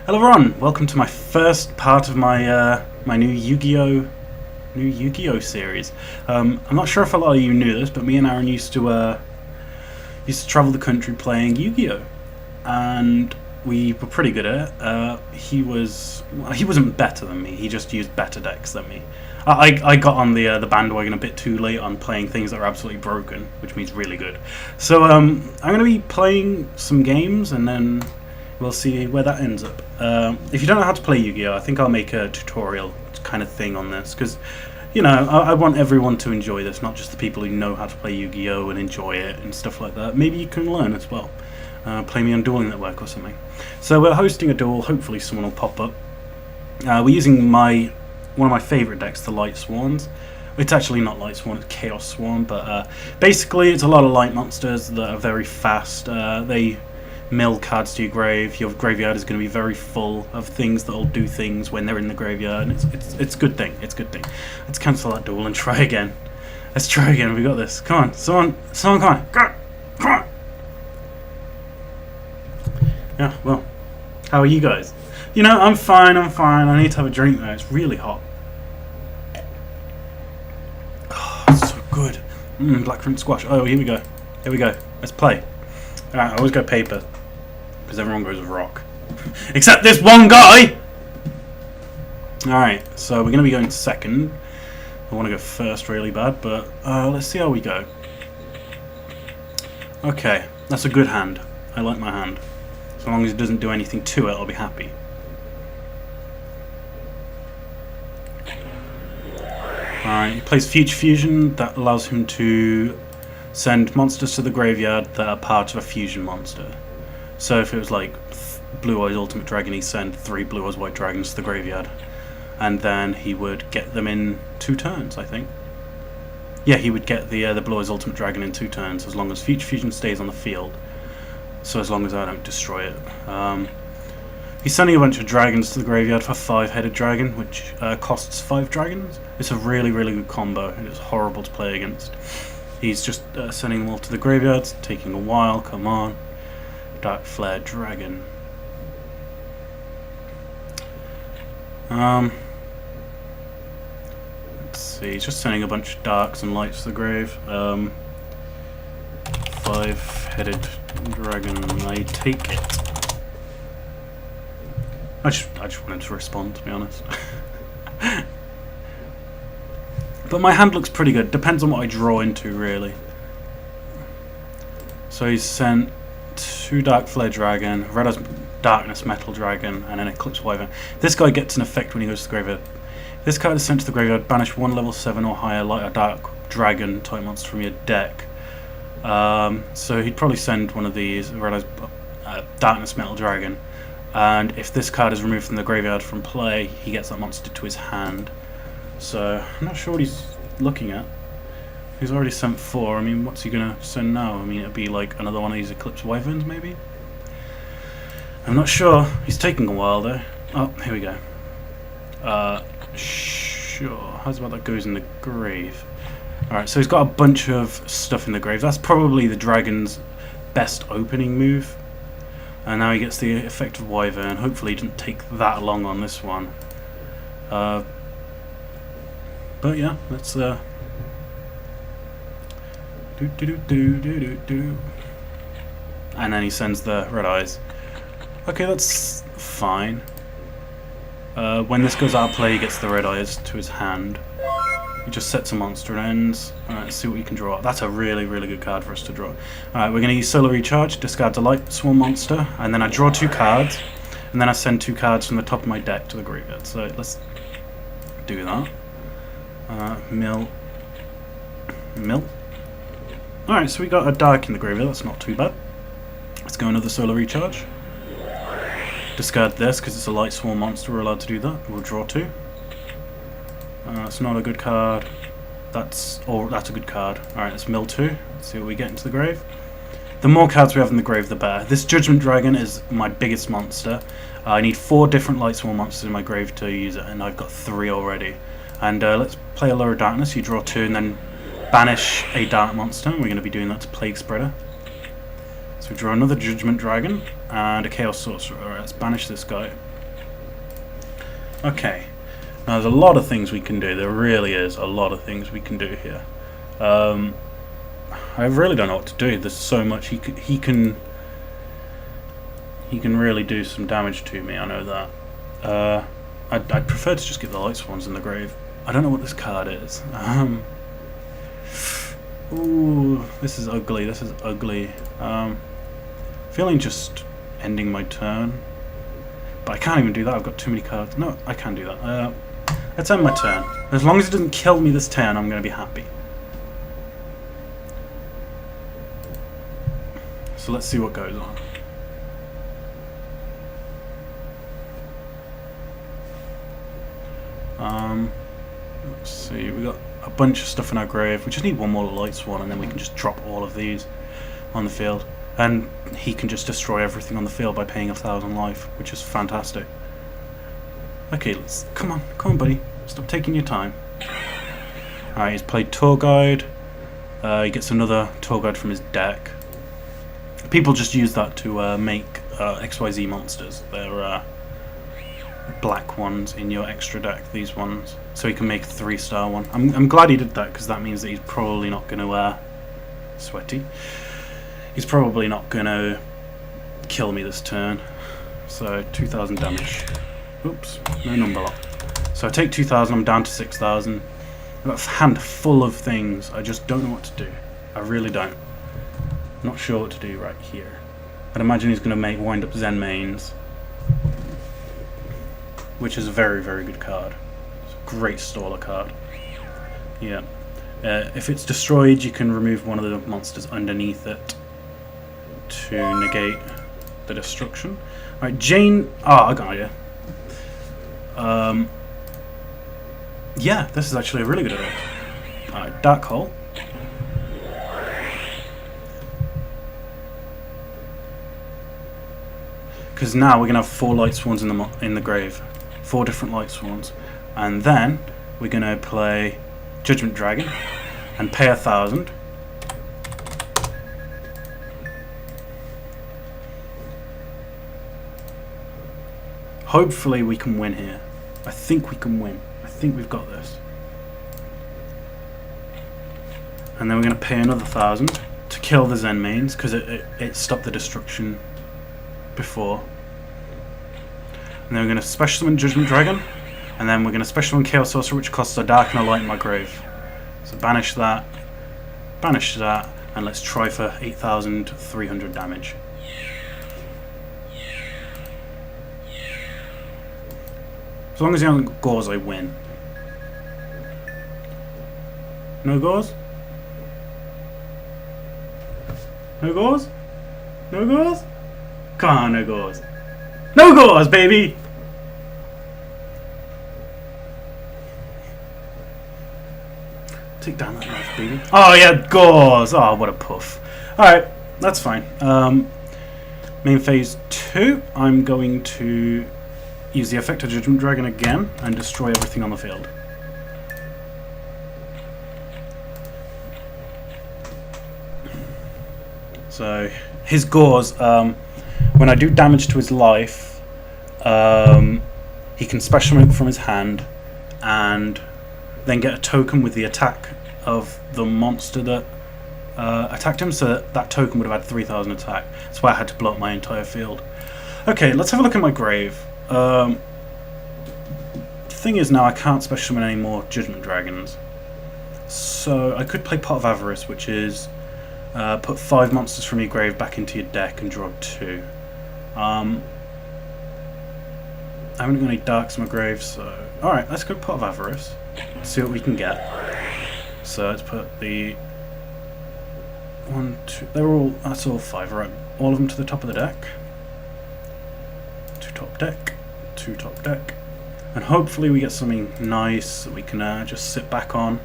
Hello everyone, welcome to my first part of my my new Yu-Gi-Oh series. I'm not sure if a lot of you knew this, but me and Aaron used to travel the country playing Yu-Gi-Oh, and we were pretty good at it. He wasn't better than me. He just used better decks than me. I got on the bandwagon a bit too late on playing things that are absolutely broken, which means really good. So I'm going to be playing some games and then we'll see where that ends up. If you don't know how to play Yu-Gi-Oh, I think I'll make a tutorial kind of thing on this, because you know, I want everyone to enjoy this, not just the people who know how to play Yu-Gi-Oh and enjoy it and stuff like that. Maybe you can learn as well. Play me on Dueling Network or something. So we're hosting a duel, hopefully someone will pop up. We're using one of my favourite decks, the Light Swarms. It's actually not Light Swarm, it's Chaosworn, but basically it's a lot of light monsters that are very fast. They mill cards to your grave. Your graveyard is going to be very full of things that'll do things when they're in the graveyard, and it's a good thing. It's a good thing. Let's cancel that duel and try again. Let's try again. We got this. Come on, someone, come on, come on. Yeah. Well, how are you guys? You know, I'm fine. I need to have a drink though. It's really hot. Oh, it's so good. Blackcurrant squash. Oh, here we go. Here we go. Let's play. Alright, I always go paper, because everyone goes with rock. Except this one guy! Alright, so we're going to be going second. I want to go first really bad, but let's see how we go. Okay, that's a good hand. I like my hand. So long as it doesn't do anything to it, I'll be happy. Alright, he plays Future Fusion. That allows him to send monsters to the graveyard that are part of a fusion monster. So if it was like Blue Eyes Ultimate Dragon, he'd send 3 Blue Eyes White Dragons to the graveyard. And then he would get them in 2 turns, I think. Yeah, he would get the Blue Eyes Ultimate Dragon in 2 turns, as long as Future Fusion stays on the field. So as long as I don't destroy it. He's sending a bunch of dragons to the graveyard for 5-headed dragon, which costs 5 dragons. It's a really, really good combo, and it's horrible to play against. He's just sending them all to the graveyards, taking a while. Come on. Dark Flare Dragon. Let's see, he's just sending a bunch of darks and lights to the grave. 5-headed dragon, I take it. I just wanted to respond, to be honest. But my hand looks pretty good. Depends on what I draw into, really. So he's sent 2 Dark Flare Dragon, Red Eyes Darkness Metal Dragon, and an Eclipse Wyvern. This guy gets an effect when he goes to the graveyard. If this card is sent to the graveyard, banish 1 level 7 or higher light or dark dragon type monster from your deck. So he'd probably send one of these, Red Eyes Darkness Metal Dragon. And if this card is removed from the graveyard from play, he gets that monster to his hand. So, I'm not sure what he's looking at. He's already sent 4. I mean, what's he going to send now? I mean, it'd be like another one of these Eclipse Wyverns, maybe? I'm not sure. He's taking a while, though. Oh, here we go. Sure. How's about that goes in the grave? Alright, so he's got a bunch of stuff in the grave. That's probably the dragon's best opening move. And now he gets the effect of Wyvern. Hopefully he didn't take that long on this one. But yeah, let's do. And then he sends the Red Eyes. Okay, that's fine. When this goes out of play, he gets the Red Eyes to his hand. He just sets a monster and ends. Alright, let's see what we can draw. That's a really, really good card for us to draw. Alright, we're going to use Solar Recharge, discard the Light Swarm monster, and then I draw 2 cards, and then I send 2 cards from the top of my deck to the graveyard. So let's do that. Mill. Alright, so we got a dark in the graveyard, that's not too bad. Let's go another Solar Recharge. Discard this, because it's a Light Swarm monster, we're allowed to do that. We'll draw 2. That's not a good card. That's a good card. Alright, let's mill 2. Let's see what we get into the grave. The more cards we have in the grave, the better. This Judgment Dragon is my biggest monster. I need 4 different Light Swarm monsters in my grave to use it, and I've got 3 already. And let's play a Lower Darkness. You draw 2 and then banish a dark monster. We're going to be doing that to Plague Spreader. So we draw another Judgment Dragon and a Chaos Sorcerer. Alright, let's banish this guy. Okay. Now there's a lot of things we can do. There really is a lot of things we can do here. I really don't know what to do. There's so much he can really do some damage to me. I know that. I'd prefer to just get the light swans in the grave. I don't know what this card is. Ooh, this is ugly. This is ugly. Feeling just ending my turn, but I can't even do that. I've got too many cards. No, I can't do that. Let's end my turn. As long as it doesn't kill me this turn, I'm going to be happy. So let's see what goes on. Let's see. We got a bunch of stuff in our grave. We just need one more light swan, and then we can just drop all of these on the field. And he can just destroy everything on the field by paying 1,000 life, which is fantastic. Okay, come on, buddy. Stop taking your time. Alright, he's played Tour Guide. He gets another Tour Guide from his deck. People just use that to make XYZ monsters. They're black ones in your extra deck, these ones. So he can make a 3-star one. I'm glad he did that, because that means that he's probably not going to... sweaty. He's probably not going to kill me this turn. So 2,000 damage. Oops, no number lock. So I take 2,000, I'm down to 6,000. I've got a hand full of things. I just don't know what to do. I really don't. Not sure what to do right here. I'd imagine he's going to wind up Zen Mains, which is a very, very good card. It's a great staller card. Yeah. If it's destroyed, you can remove one of the monsters underneath it to negate the destruction. Right, Jane. Oh, I got an idea. Yeah, this is actually a really good idea. Alright, Dark Hole. Because now we're gonna have 4 light swans in the grave, 4 different light swans, and then we're gonna play Judgment Dragon and pay 1,000. Hopefully we can win here. I think we can win. I think we've got this. And then we're going to pay another 1,000 to kill the Zen Mains, because it stopped the destruction before. And then we're going to special summon Judgment Dragon, and then we're going to special summon Chaos Sorcerer, which costs a dark and a light in my grave. So banish that, and let's try for 8,300 damage. As long as he hasn't gores, I win. No gores? No gores? No gores? Come on, no gores. No gores, baby! Take down that knife, baby. Oh, yeah, gores! Oh, what a puff. Alright, that's fine. Main phase 2, I'm going to use the effect of Judgment Dragon again and destroy everything on the field. So his gores, when I do damage to his life, he can special summon it from his hand and then get a token with the attack of the monster that attacked him, so that token would have had 3,000 attack. That's why I had to blow up my entire field. Okay, let's have a look at my grave. The thing is, now I can't special summon any more Judgment Dragons, so I could play Pot of Avarice, which is put 5 monsters from your grave back into your deck and draw 2. I haven't got any darks in my grave, so alright, let's go Pot of Avarice, see what we can get. So let's put the 1, 2, they're all, that's all 5, right? All of them to the top of the deck. 2 top deck, 2 top deck, and hopefully we get something nice that we can just sit back on.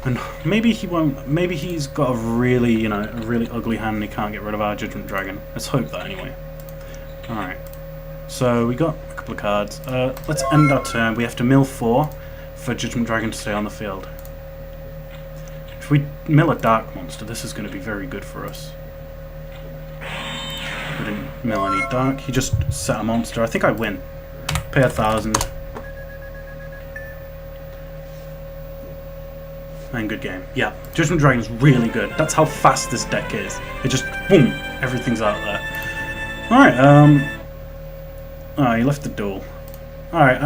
And maybe he won't. Maybe he's got a really, a really ugly hand and he can't get rid of our Judgment Dragon. Let's hope that anyway. All right. So we got a couple of cards. Let's end our turn. We have to mill 4 for Judgment Dragon to stay on the field. If we mill a dark monster, this is going to be very good for us. We didn't mill any dark. He just set a monster. I think I win. Pay 1,000. And good game. Yeah, Judgment Dragon's really good. That's how fast this deck is. It just, boom, everything's out there. Alright, oh, you left the duel. Alright,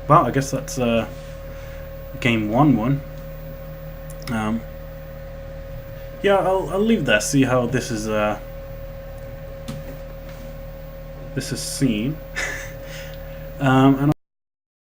well, I guess that's, game 1 won. Yeah, I'll leave there, see how this is seen. And